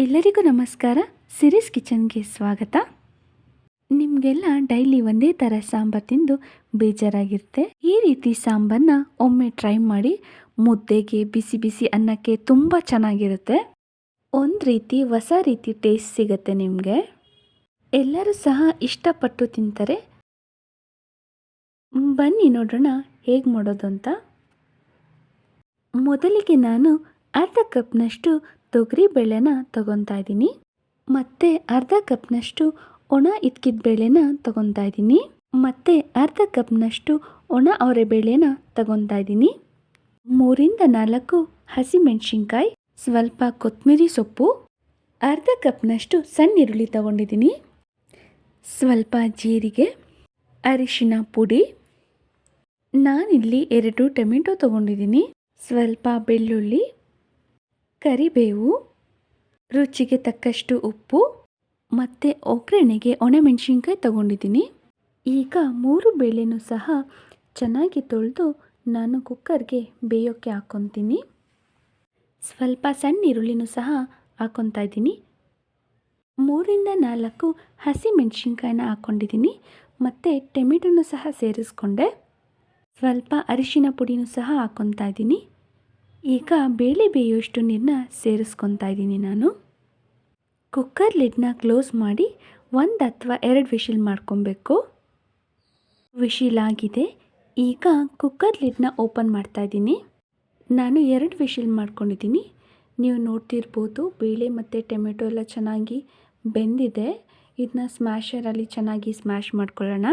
ಎಲ್ಲರಿಗೂ ನಮಸ್ಕಾರ. ಸಿರೀಸ್ ಕಿಚನ್ಗೆ ಸ್ವಾಗತ. ನಿಮಗೆಲ್ಲ ಡೈಲಿ ಒಂದೇ ಥರ ಸಾಂಬಾರು ತಿಂದು ಬೇಜಾರಾಗಿರುತ್ತೆ. ಈ ರೀತಿ ಸಾಂಬಾರನ್ನ ಒಮ್ಮೆ ಟ್ರೈ ಮಾಡಿ. ಮುದ್ದೆಗೆ, ಬಿಸಿ ಬಿಸಿ ಅನ್ನಕ್ಕೆ ತುಂಬ ಚೆನ್ನಾಗಿರುತ್ತೆ. ಒಂದು ರೀತಿ ಹೊಸ ರೀತಿ ಟೇಸ್ಟ್ ಸಿಗುತ್ತೆ ನಿಮಗೆ. ಎಲ್ಲರೂ ಸಹ ಇಷ್ಟಪಟ್ಟು ತಿಂತಾರೆ. ಬನ್ನಿ ನೋಡೋಣ ಹೇಗೆ ಮಾಡೋದು ಅಂತ. ಮೊದಲಿಗೆ ನಾನು ಅರ್ಧ ಕಪ್ನಷ್ಟು ತೊಗರಿ ಬೇಳೆನ ತಗೊತಾ ಇದ್ದೀನಿ. ಮತ್ತು ಅರ್ಧ ಕಪ್ನಷ್ಟು ಒಣ ಇದ್ಕಿದ ಬೇಳೆನ ತಗೊತಾ ಇದ್ದೀನಿ. ಮತ್ತು ಅರ್ಧ ಕಪ್ನಷ್ಟು ಒಣ ಅವರೆ ಬೇಳೆನ ತಗೊತಾ ಇದ್ದೀನಿ. 3-4 ಹಸಿಮೆಣಸಿನ್ಕಾಯಿ, ಸ್ವಲ್ಪ ಕೊತ್ತಂಬರಿ ಸೊಪ್ಪು, ಅರ್ಧ ಕಪ್ನಷ್ಟು ಸಣ್ಣ ಈರುಳ್ಳಿ ತಗೊಂಡಿದ್ದೀನಿ, ಸ್ವಲ್ಪ ಜೀರಿಗೆ, ಅರಿಶಿನ ಪುಡಿ, ನಾನಿಲ್ಲಿ 2 ಟೊಮೆಟೊ ತಗೊಂಡಿದ್ದೀನಿ, ಸ್ವಲ್ಪ ಬೆಳ್ಳುಳ್ಳಿ, ಕರಿಬೇವು, ರುಚಿಗೆ ತಕ್ಕಷ್ಟು ಉಪ್ಪು ಮತ್ತು ಒಗ್ಗರಣೆಗೆ ಒಣಮೆಣಸಿನ್ಕಾಯಿ ತಗೊಂಡಿದ್ದೀನಿ. ಈಗ 3 ಬೇಳೆನೂ ಸಹ ಚೆನ್ನಾಗಿ ತೊಳೆದು ನಾನು ಕುಕ್ಕರ್ಗೆ ಬೇಯೋಕ್ಕೆ ಹಾಕ್ಕೊತೀನಿ. ಸ್ವಲ್ಪ ಸಣ್ಣ ಈರುಳ್ಳಿನೂ ಸಹ ಹಾಕ್ಕೊತಾ ಇದ್ದೀನಿ. 3-4 ಹಸಿಮೆಣಸಿನ್ಕಾಯಿನ ಹಾಕ್ಕೊಂಡಿದ್ದೀನಿ ಮತ್ತು ಟೊಮೆಟೊನೂ ಸಹ ಸೇರಿಸ್ಕೊಂಡೆ. ಸ್ವಲ್ಪ ಅರಿಶಿನ ಪುಡಿನೂ ಸಹ ಹಾಕ್ಕೊತಾ ಇದ್ದೀನಿ. ಈಗ ಬೇಳೆ ಬೇಯೋಷ್ಟು ನೀರನ್ನ ಸೇರಿಸ್ಕೊತಾ ಇದ್ದೀನಿ ನಾನು. ಕುಕ್ಕರ್ ಲಿಡ್ನ ಕ್ಲೋಸ್ ಮಾಡಿ 1 ಅಥವಾ 2 ವಿಷಿಲ್ ಮಾಡ್ಕೊಬೇಕು. ವಿಷಿಲ್ ಆಗಿದೆ. ಈಗ ಕುಕ್ಕರ್ ಲಿಡ್ನ ಓಪನ್ ಮಾಡ್ತಾ ಇದ್ದೀನಿ. ನಾನು 2 ವಿಷಿಲ್ ಮಾಡ್ಕೊಂಡಿದ್ದೀನಿ. ನೀವು ನೋಡ್ತಿರ್ಬೋದು ಬೇಳೆ ಮತ್ತು ಟೊಮೆಟೊ ಎಲ್ಲ ಚೆನ್ನಾಗಿ ಬೆಂದಿದೆ. ಇದನ್ನ ಸ್ಮ್ಯಾಶರಲ್ಲಿ ಚೆನ್ನಾಗಿ ಸ್ಮ್ಯಾಶ್ ಮಾಡ್ಕೊಳ್ಳೋಣ.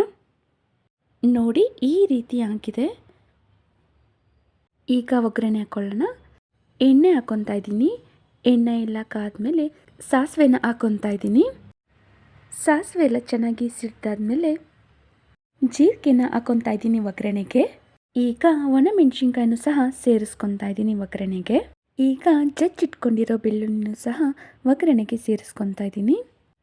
ನೋಡಿ ಈ ರೀತಿ ಆಗಿದೆ. ಈಗ ಒಗ್ಗರಣೆ ಹಾಕ್ಕೊಳ್ಳೋಣ. ಎಣ್ಣೆ ಹಾಕ್ಕೊತಾ ಇದ್ದೀನಿ. ಎಣ್ಣೆ ಎಲ್ಲ ಕಾದ್ಮೇಲೆ ಸಾಸಿವೆನ ಹಾಕ್ಕೊತಾ ಇದ್ದೀನಿ. ಸಾಸಿವೆ ಎಲ್ಲ ಚೆನ್ನಾಗಿ ಸಿಡ್ದಾದ್ಮೇಲೆ ಜೀರಿಗೆನ ಹಾಕ್ಕೊತಾ ಇದ್ದೀನಿ ಒಗ್ಗರಣೆಗೆ. ಈಗ ಒಣಮೆಣಸಿನ್ಕಾಯಿನೂ ಸಹ ಸೇರಿಸ್ಕೊತಾ ಇದ್ದೀನಿ ಒಗ್ಗರಣೆಗೆ. ಈಗ ಜಜ್ಜಿಟ್ಕೊಂಡಿರೋ ಬೆಳ್ಳುಳ್ಳಿನೂ ಸಹ ಒಗ್ಗರಣೆಗೆ ಸೇರಿಸ್ಕೊತಾ ಇದ್ದೀನಿ.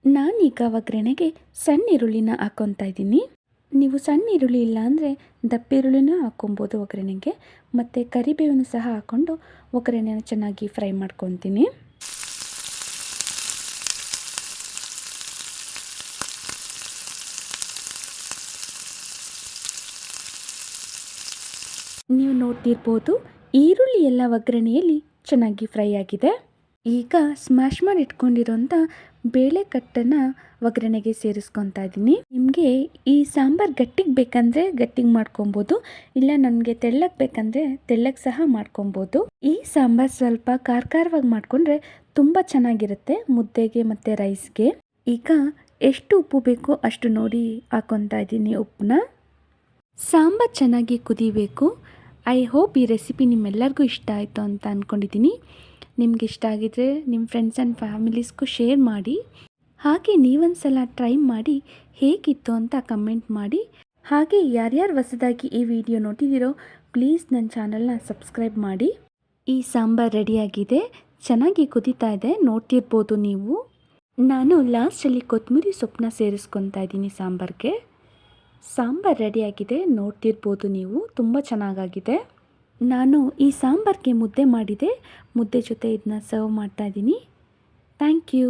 ನಾನೀಗ ಒಗ್ಗರಣೆಗೆ ಸಣ್ಣ ಈರುಳ್ಳಿನ ಹಾಕ್ಕೊತಾ ಇದ್ದೀನಿ. ನೀವು ಸಣ್ಣ ಈರುಳ್ಳಿ ಇಲ್ಲ ಅಂದರೆ ದಪ್ಪ ಈರುಳ್ಳಿನೂ ಹಾಕ್ಕೊಬೋದು ಒಗ್ಗರಣೆಗೆ. ಮತ್ತು ಕರಿಬೇವನ್ನು ಸಹ ಹಾಕ್ಕೊಂಡು ಒಗ್ಗರಣೆನ ಚೆನ್ನಾಗಿ ಫ್ರೈ ಮಾಡ್ಕೊತೀನಿ. ನೀವು ನೋಡ್ತಿರ್ಬೋದು ಈರುಳ್ಳಿ ಎಲ್ಲ ಒಗ್ಗರಣೆಯಲ್ಲಿ ಚೆನ್ನಾಗಿ ಫ್ರೈ ಆಗಿದೆ. ಈಗ ಸ್ಮ್ಯಾಶ್ ಮಾಡಿ ಇಟ್ಕೊಂಡಿರೋಂಥ ಬೇಳೆಕಟ್ಟನ್ನು ಒಗ್ಗರಣೆಗೆ ಸೇರಿಸ್ಕೊತಾ ಇದ್ದೀನಿ. ನಿಮಗೆ ಈ ಸಾಂಬಾರು ಗಟ್ಟಿಗೆ ಬೇಕಂದರೆ ಗಟ್ಟಿಗೆ ಮಾಡ್ಕೊಬೋದು, ಇಲ್ಲ ನನಗೆ ತೆಳ್ಳಗೆ ಬೇಕಂದರೆ ತೆಳ್ಳಗೆ ಸಹ ಮಾಡ್ಕೊಬೋದು. ಈ ಸಾಂಬಾರು ಸ್ವಲ್ಪ ಖಾರವಾಗಿ ಮಾಡಿಕೊಂಡ್ರೆ ತುಂಬ ಚೆನ್ನಾಗಿರುತ್ತೆ ಮುದ್ದೆಗೆ ಮತ್ತು ರೈಸ್ಗೆ. ಈಗ ಎಷ್ಟು ಉಪ್ಪು ಬೇಕೋ ಅಷ್ಟು ನೋಡಿ ಹಾಕ್ಕೊತಾ ಇದ್ದೀನಿ ಉಪ್ಪನ್ನ. ಸಾಂಬಾರು ಚೆನ್ನಾಗಿ ಕುದಿಬೇಕು. ಐ ಹೋಪ್ ಈ ರೆಸಿಪಿ ನಿಮ್ಮೆಲ್ಲರಿಗೂ ಇಷ್ಟ ಆಯಿತು ಅಂತ ಅಂದ್ಕೊಂಡಿದ್ದೀನಿ. ನಿಮ್ಗೆ ಇಷ್ಟ ಆಗಿದ್ರೆ ನಿಮ್ಮ ಫ್ರೆಂಡ್ಸ್ ಆ್ಯಂಡ್ ಫ್ಯಾಮಿಲೀಸ್ಗೂ ಶೇರ್ ಮಾಡಿ. ಹಾಗೆ ನೀವೊಂದು ಸಲ ಟ್ರೈ ಮಾಡಿ ಹೇಗಿತ್ತು ಅಂತ ಕಮೆಂಟ್ ಮಾಡಿ. ಹಾಗೆ ಯಾರ್ಯಾರು ಹೊಸದಾಗಿ ಈ ವಿಡಿಯೋ ನೋಡಿದಿರೋ ಪ್ಲೀಸ್ ನನ್ನ ಚಾನಲ್ನ ಸಬ್ಸ್ಕ್ರೈಬ್ ಮಾಡಿ. ಈ ಸಾಂಬಾರು ರೆಡಿಯಾಗಿದೆ, ಚೆನ್ನಾಗಿ ಕುದೀತಾ ಇದೆ, ನೋಡ್ತಿರ್ಬೋದು ನೀವು. ನಾನು ಲಾಸ್ಟಲ್ಲಿ ಕೊತ್ತಂಬರಿ ಸೊಪ್ಪನ್ನ ಸೇರಿಸ್ಕೊತಾ ಇದ್ದೀನಿ ಸಾಂಬಾರಿಗೆ. ಸಾಂಬಾರು ರೆಡಿಯಾಗಿದೆ, ನೋಡ್ತಿರ್ಬೋದು ನೀವು, ತುಂಬ ಚೆನ್ನಾಗಾಗಿದೆ. ನಾನು ಈ ಸಾಂಬಾರಿಗೆ ಮುದ್ದೆ ಮಾಡಿದೆ. ಮುದ್ದೆ ಜೊತೆ ಇದನ್ನ ಸರ್ವ್ ಮಾಡ್ತಾ ಇದ್ದೀನಿ. Thank you.